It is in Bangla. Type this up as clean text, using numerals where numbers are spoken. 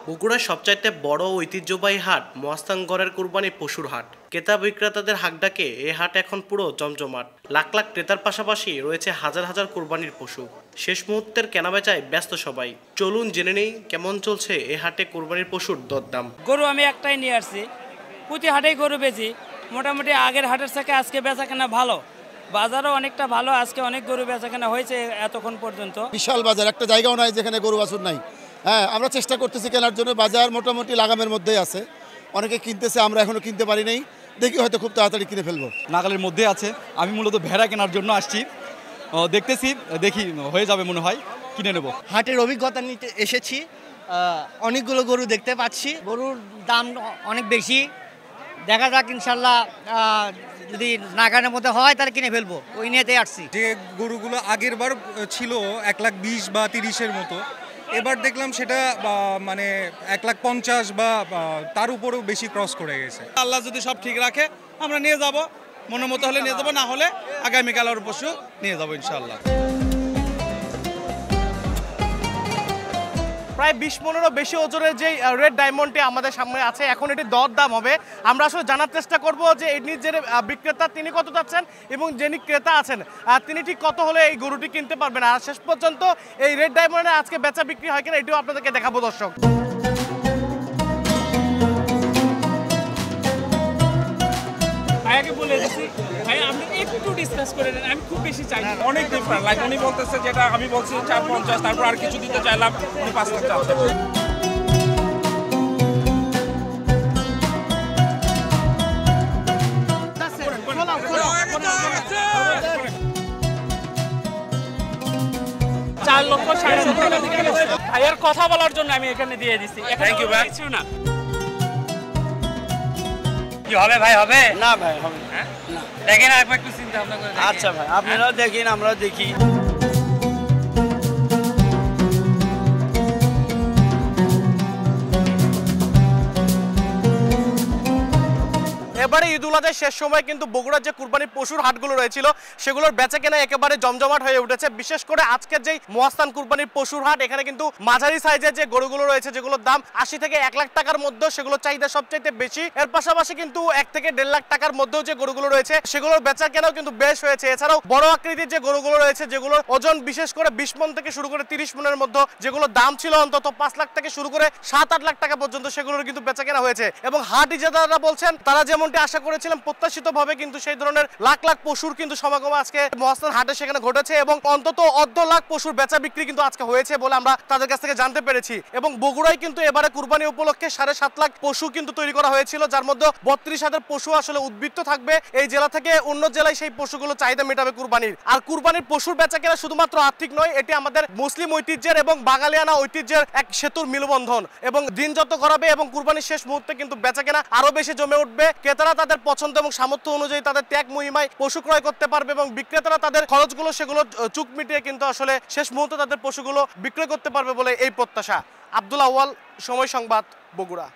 বগুড়ার সবচাইতে বড় ঐতিহ্যবাহী হাট মহাস্থানগড়ের কুরবানি পশুর হাট। ক্রেতা বিক্রেতাদের হাকডাকে এই হাট এখন পুরো জমজমাট। লাখ লাখ ক্রেতার পাশাপাশি রয়েছে হাজার হাজার কুরবানির পশু। শেষ মুহূর্তের কেনাবেচায় ব্যস্ত সবাই। চলুন জেনে নেই কেমন চলছে এই হাটে কুরবানির পশুর দরদাম। গরু আমি একটাই নিয়ে আসছি, প্রতি হাটেই গরু বেচি। মোটামুটি আগের হাটের থেকে আজকে বেচা কেনা ভালো, বাজারও অনেকটা ভালো। আজকে অনেক গরু বেচা কেনা হয়েছে এতক্ষণ পর্যন্ত। বিশাল বাজার, একটা জায়গাও নাই যেখানে গরু বাছুর নাই। হ্যাঁ, আমরা চেষ্টা করতেছি কেনার জন্য। বাজার মোটামুটি লাগামের মধ্যেই আছে, অনেকে কিনতেছে, আমরা এখনো কিনতে পারি নাই। দেখি হয়তো খুব তাড়াতাড়ি কিনে ফেলবো। নাগালের মধ্যে আছে। আমি মূলত ভেড়া কেনার জন্য আসছি, দেখতেছি, দেখি হয়ে যাবে মনে হয়, কিনে নেব। হাটের অভিজ্ঞতা নিতে এসেছি, অনেকগুলো গরু দেখতে পাচ্ছি। গরুর দাম অনেক বেশি, দেখা যাক ইনশাল্লাহ যদি নাগানের মধ্যে হয় তাহলে কিনে ফেলবো, ওই নিয়েতে আসছি। যে গরুগুলো আগের বার ছিল 1,20,000 বা 30-এর মতো, এবার দেখলাম সেটা মানে 1,50,000 বা তার উপরেও বেশি ক্রস করে গেছে। আল্লাহ যদি সব ঠিক রাখে আমরা নিয়ে যাব, মনের মতো হলে নিয়ে যাবো, না হলে আগামীকাল আর পরশু নিয়ে যাবো ইনশাআল্লাহ। প্রায় 20-15 বেশি ওজনের যে রেড ডায়মন্ডটি আমাদের সামনে আছে, এখন এটি দর দাম হবে। আমরা আসলে জানার চেষ্টা করব যে এটির যে বিক্রেতা তিনি কত চাচ্ছেন এবং যিনি ক্রেতা আছেন তিনি ঠিক কত হলে এই গরুটি কিনতে পারবেন। আর শেষ পর্যন্ত এই রেড ডায়মন্ডে আজকে বেচা বিক্রি হয় কিনা এটিও আপনাদেরকে দেখাবো দর্শক। ভাইয়াকে বলে দিচ্ছি, ভাই আপনি একটু ডিসকাস করে নেন, আমি খুব বেশি চাই না। অনেক ডিফারেন্ট, লাইক উনি বলতেছে যেটা আমি বলছি 4,50, তারপর আর কিছু দিতে চাইলাম উনি 5 লাখ চাচ্ছে। ভাইয়ার কথা বলার জন্য আমি এখানে দিয়ে দিচ্ছি। থ্যাংক ইউ ভাই। কিছু না। কি হবে ভাই, হবে না ভাই, হবে না। দেখেন একবার একটু চিন্তা ভাবনা করে। আচ্ছা ভাই, আপনারাও দেখেন, আমরাও দেখি। এবারে ঈদ উল আজহার শেষ সময় কিন্তু বগুড়ার যে কুরবানির পশুর হাটগুলো রয়েছিল সেগুলোর বেচা কেনা একেবারে জমজমাট হয়ে উঠেছে। বিশেষ করে আজকের যে মহাস্থান কুরবানির পশুর হাট, এখানে কিন্তু মাঝারি সাইজের যে গরুগুলো রয়েছে যেগুলোর দাম 80 থেকে 1 লাখ টাকার মধ্যে, সেগুলো চাহিদা সবচাইতে বেশি। এর পাশাপাশি কিন্তু 1 থেকে 1.5 লাখ টাকার মধ্যেও যে গরুগুলো রয়েছে সেগুলোর বেচা কেনাও কিন্তু বেশ হয়েছে। এছাড়াও বড় আকৃতির যে গরুগুলো রয়েছে যেগুলোর ওজন বিশেষ করে 20 মণ থেকে শুরু করে 30 মণের মধ্যে, যেগুলোর দাম ছিল অন্তত 5 লাখ থেকে শুরু করে 7-8 লাখ টাকা পর্যন্ত, সেগুলোর কিন্তু বেচা কেনা হয়েছে। এবং হাট ইজারাদাররা বলছেন তারা যেমনটি আশা করেছিলেন প্রত্যাশিতভাবে কিন্তু সেই ধরনের লাখ লাখ পশুর কিন্তু সমাগম আজকে মহাস্থান হাটে সেখানে ঘটেছে এবং অন্তত 1.5 লাখ পশুর বেচা বিক্রি কিন্তু আজকে হয়েছে বলে আমরা তাদের কাছ থেকে জানতে পেরেছি। এবং বগুড়ায় কিন্তু এবারে কুরবানি উপলক্ষে 7.5 লাখ পশু কিন্তু তৈরি করা হয়েছিল, যার মধ্যে 32,000 পশু আসলে উদ্বৃত্ত থাকবে এই জেলা থেকে অন্য জেলায় সেই পশুগুলো চাহিদা মেটাবে কুরবানির। আর কুরবানির পশুর বেচা কেনা শুধুমাত্র আর্থিক নয়, এটি আমাদের মুসলিম ঐতিহ্যের এবং বাঙালিয়ানা ঐতিহ্যের এক সেতুর মিলবন্ধন। এবং দিন যত গড়াবে এবং কুরবানির শেষ মুহূর্তে কিন্তু বেচা কেনা আরো বেশি জমে উঠবে। ক্রেতারা তাদের পছন্দ এবং সামর্থ্য অনুযায়ী তাদের ত্যাগ মহিমায় পশু ক্রয় করতে পারবে এবং বিক্রেতারা তাদের খরচগুলো সেগুলো চুক মিটিয়ে কিন্তু আসলে শেষ মুহূর্তে তাদের পশুগুলো বিক্রয় করতে পারবে বলে এই প্রত্যাশা। আব্দুল আউয়াল, সময় সংবাদ, বগুড়া।